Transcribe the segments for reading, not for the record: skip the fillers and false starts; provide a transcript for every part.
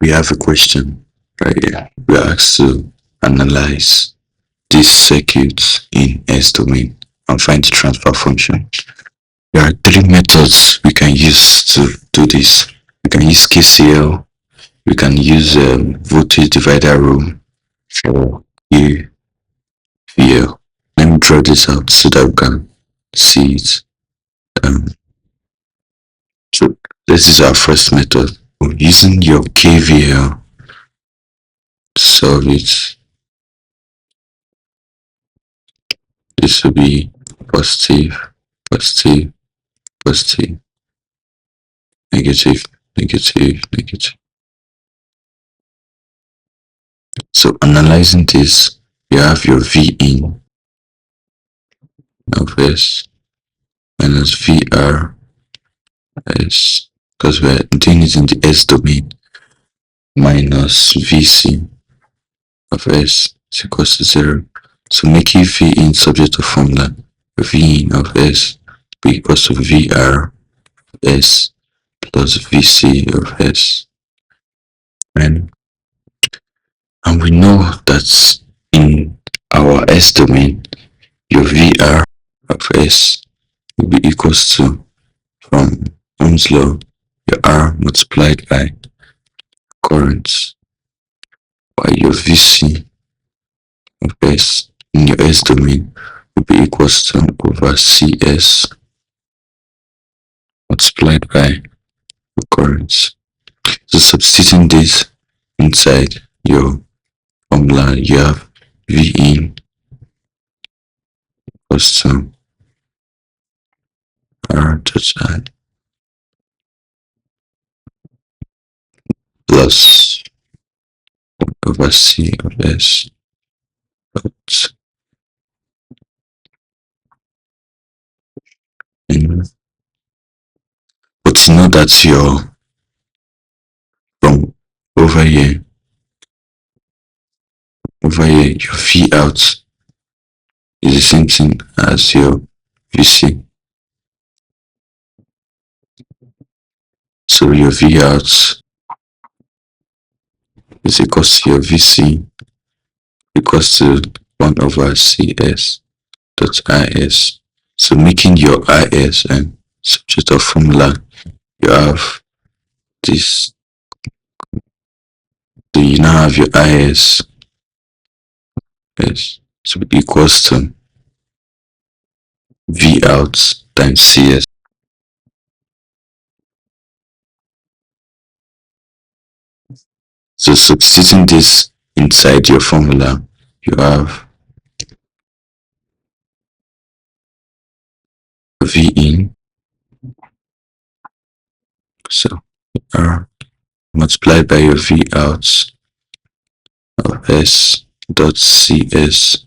we have a question right here. We are asked to analyze this circuit in S domain and find the transfer function. There are three methods we can use to do this. We can use KCL, we can use voltage divider rule, or KVL. Let me draw this out so that we can see it. So this is our first method. Using your KVL to solve it, this will be positive, positive, positive, negative, negative, negative. So analyzing this, you have your V in of S minus VR S, because we're doing it in the S domain, minus VC of S is equals to 0. So making V in subject to formula, V in of S will be equals to VR S plus VC of S. And we know that in our S domain, your VR of S will be equals to, from Ohm's law, your R multiplied by current, while your VC of S in your S domain will be equals to over CS multiplied by the current. So substituting this inside your formula, you have V in equals to R dot I plus over C of S dot N. But you know that your from over here, your V out is the same thing as your VC. So your V out is equals to your VC equals to 1 over CS dot IS. So making your IS and subject of formula, you have this. So you now have your IS to be equals to V out times CS. So substituting this inside your formula, you have V in, so R multiplied by your V out of S dot CS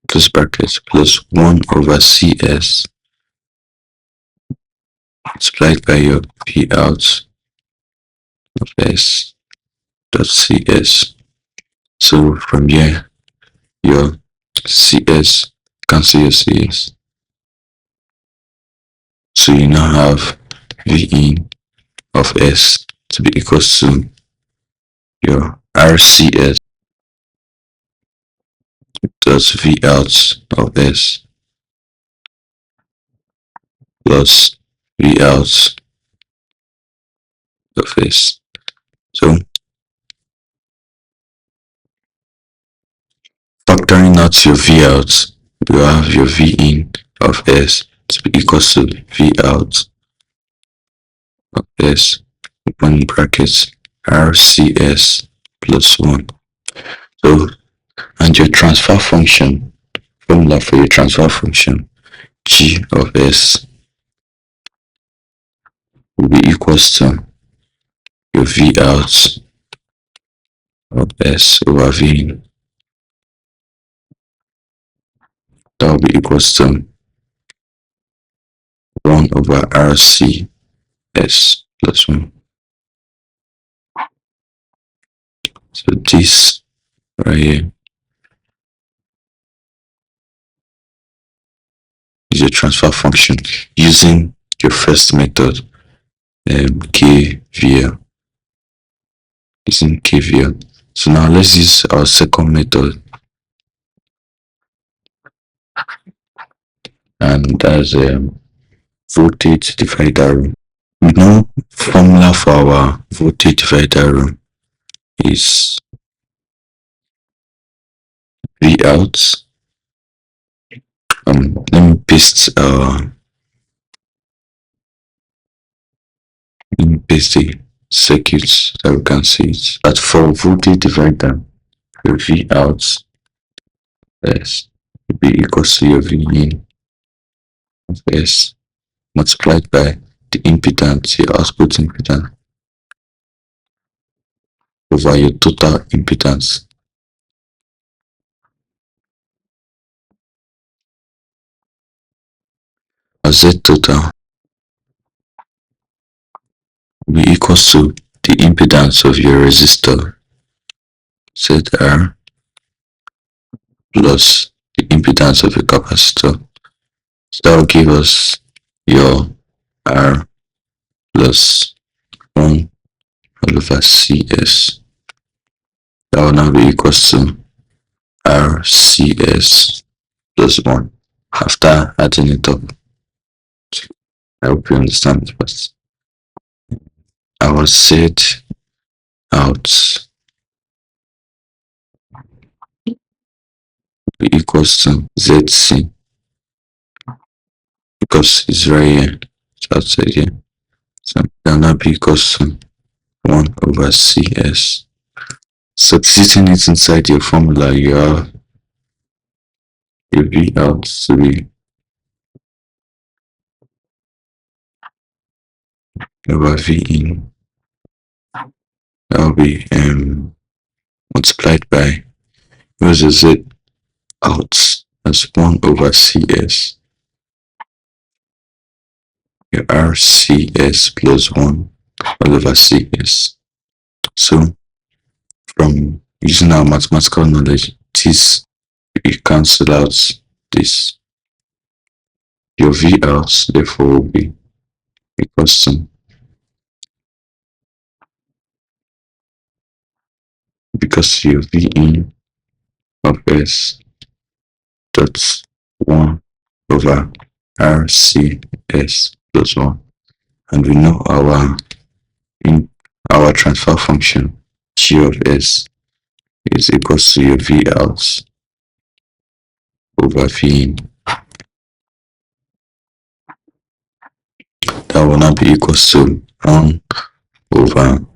close brackets plus 1 over CS multiplied by your V out of S dot CS. So from here, your CS cancel your CS. So you now have V in of S to be equals to your RCS dot V out of S plus V out of S. So factoring out your V out, you have your V in of S to be equals to V out of S open brackets RCS plus 1. So, and your transfer function, formula for your transfer function, G of S will be equals to your V out of S over V in. That will be equals to 1 over RC S plus 1. So this right here is your transfer function using your first method, KVL. using KVL. So now let's use our second method, and that's voltage divider rule. We know formula for our voltage divider rule is V out. Let me paste the circuits that we can see it. But for voltage divider, your V out S will be equals to your V in of S multiplied by the impedance, your output impedance, over your total impedance. Z total will be equals to the impedance of your resistor ZR plus the impedance of your capacitor. So that will give us your R plus 1 all over CS. That will now be equals to RCS plus 1 after adding it up. I hope you understand it, but our Z out will be equals to ZC because it's right here, it's outside here. So that will now be equals to 1 over CS. Substituting it inside your formula, you have your V out to be over V in. That will be multiplied by where's the Z out as 1 over CS. Your RCS plus 1 all over CS. So from using our mathematical knowledge, this we cancel out this. Your V out therefore will be equals to, because your V in of S dot 1 over RCS plus 1, and we know our transfer function G of S is equals to your V out over V in. That will now be equals to 1 over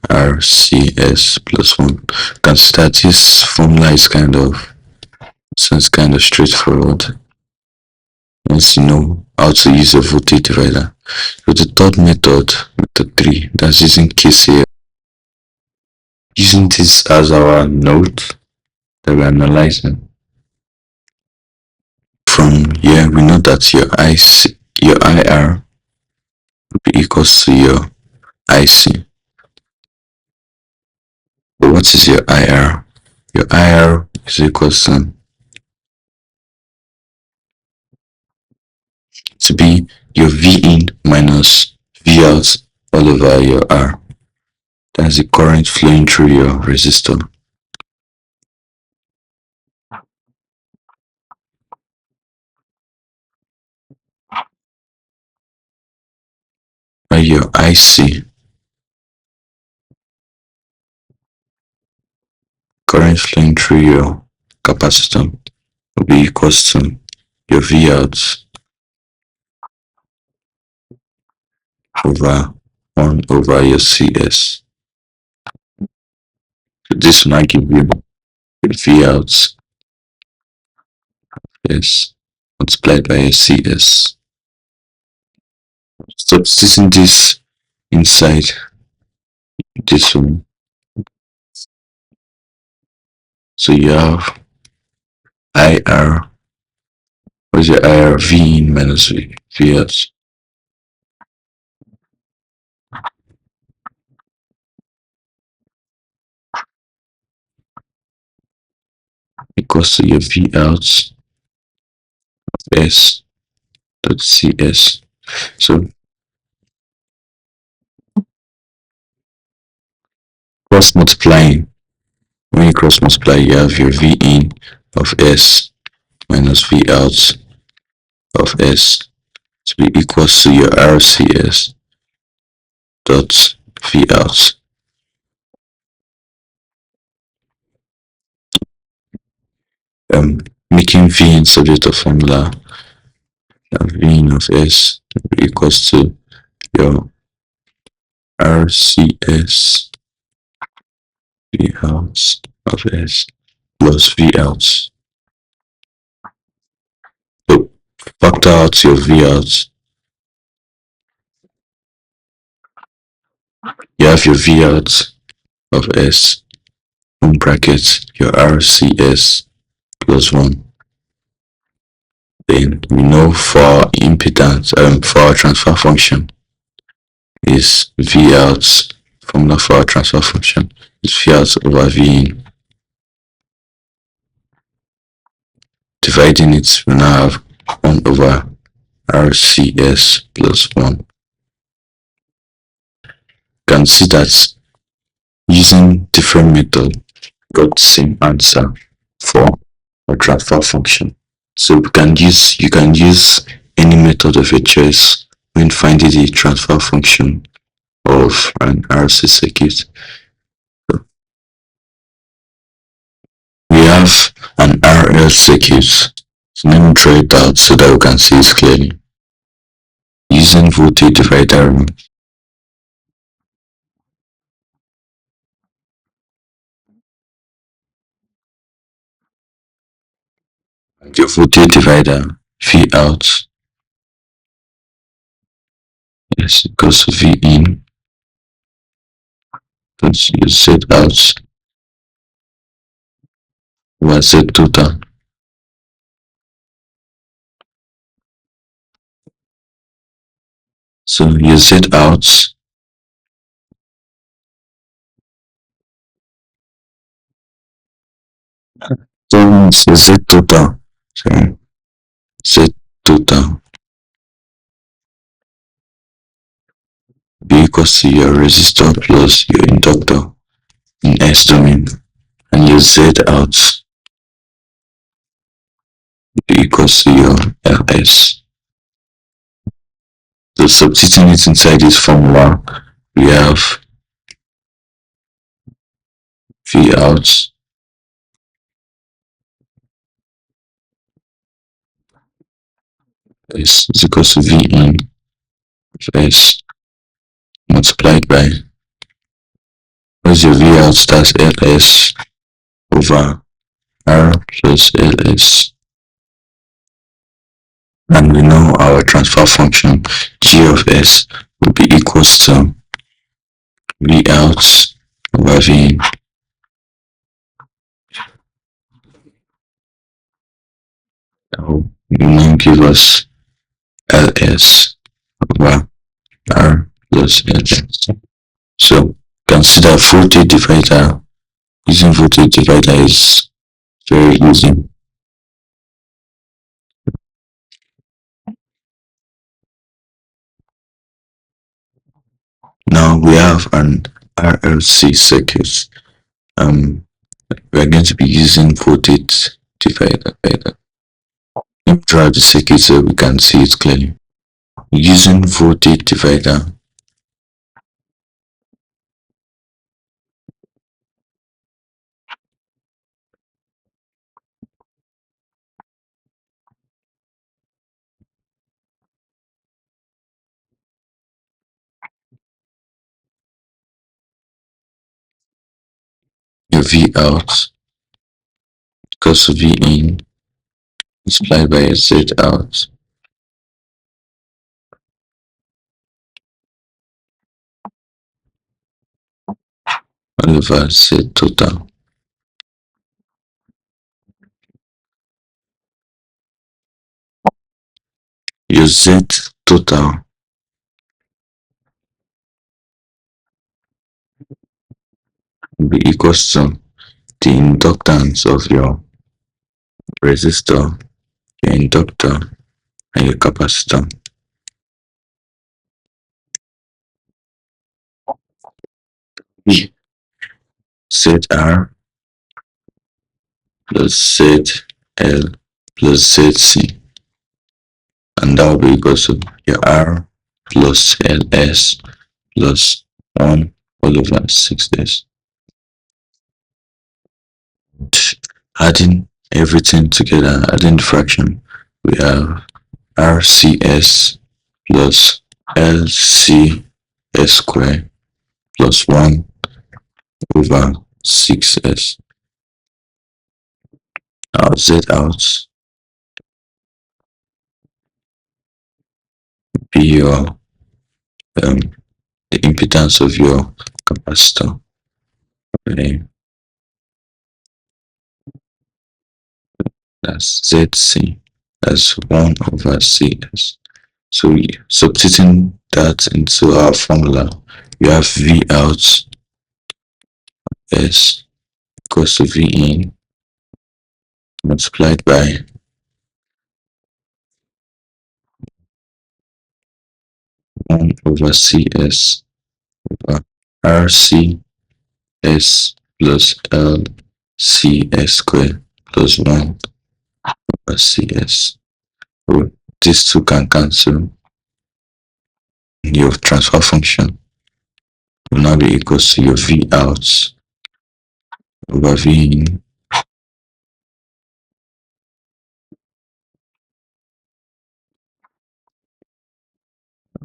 RCS plus 1. Consider this formula is kind of straightforward once you know how to use a voltage divider. So the third method, method 3, that's using KCL. Using this as our node that we're analyzing. From here we know that your IR will be equals to your IC. But what is your IR? Your IR is equals to be your V in minus V out all over your R. That's the current flowing through your resistor. By your IC, current flowing through your capacitor, will be equals to your V out over 1 over your CS. So this will now give you V out S multiplied by your CS. Substituting this inside this one, so you have IR. What's your IR? V in minus V out equals to your V out S dot CS. So cross multiplying. When you cross multiply, you have your V in of S minus V out of S to be equals to your RCS dot V out. Making V in subject of formula, V in of S will be equals to your RCS V out of S plus V out. So factor out your V out. You have your V out of S in brackets your RCS plus 1. Then we know for impedance, for our transfer function is V out, formula for our transfer function is V out over V in. Dividing it, we now have 1 over RCS plus 1. You can see that using different method got the same answer for our transfer function. So you can use any method of your choice when finding the transfer function of an RLC circuit. So we have an RL circuit. So let me draw it out so that we can see it clearly. Using voltage divider rule. Your voltage divider V out is equals to V in plus your Z out over Z total. So your Z out so Z total. Sorry. Z total be equals to your resistor plus your inductor in S domain, and your Z out be equals to your LS. So substituting it inside this formula, we have V out is equals to V in of S multiplied by, what's your V out? That's LS over R plus LS. And we know our transfer function G of S will be equals to V out over V in. That will now give us LS over R plus LS. So consider voltage divider. Using voltage divider is very easy. Now we have an RLC circuit. We are going to be using voltage divider. Let me draw the circuit so we can see it clearly. Using voltage divider, your V out equals to V in multiplied by your Z out all over Z total. Your Z total will be equals to the inductance of your resistor, your inductor, and your capacitor. ZR plus ZL plus ZC, and that will be equal to your R plus LS plus 1 all over 6S. Adding everything together, adding the fraction, we have RCS plus LCS squared plus 1 over 6S. Now Z out be your the impedance of your capacitor. Okay, that's ZC. That's 1 over CS. So substituting that into our formula, you have V out S equals to V in multiplied by 1 over CS over RCS plus LCS squared plus 1 over CS. So these two can cancel. Your transfer function will now be equals to your V out over V in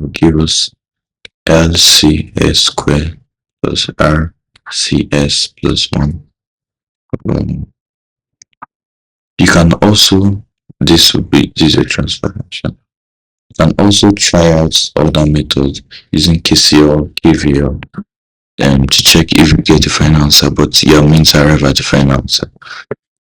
will give us LCS squared plus RCS plus 1. You can also, this is a transfer function. You can also try out other methods using KCL, KVL, to check if you get the final answer, but your means arrive at the final answer.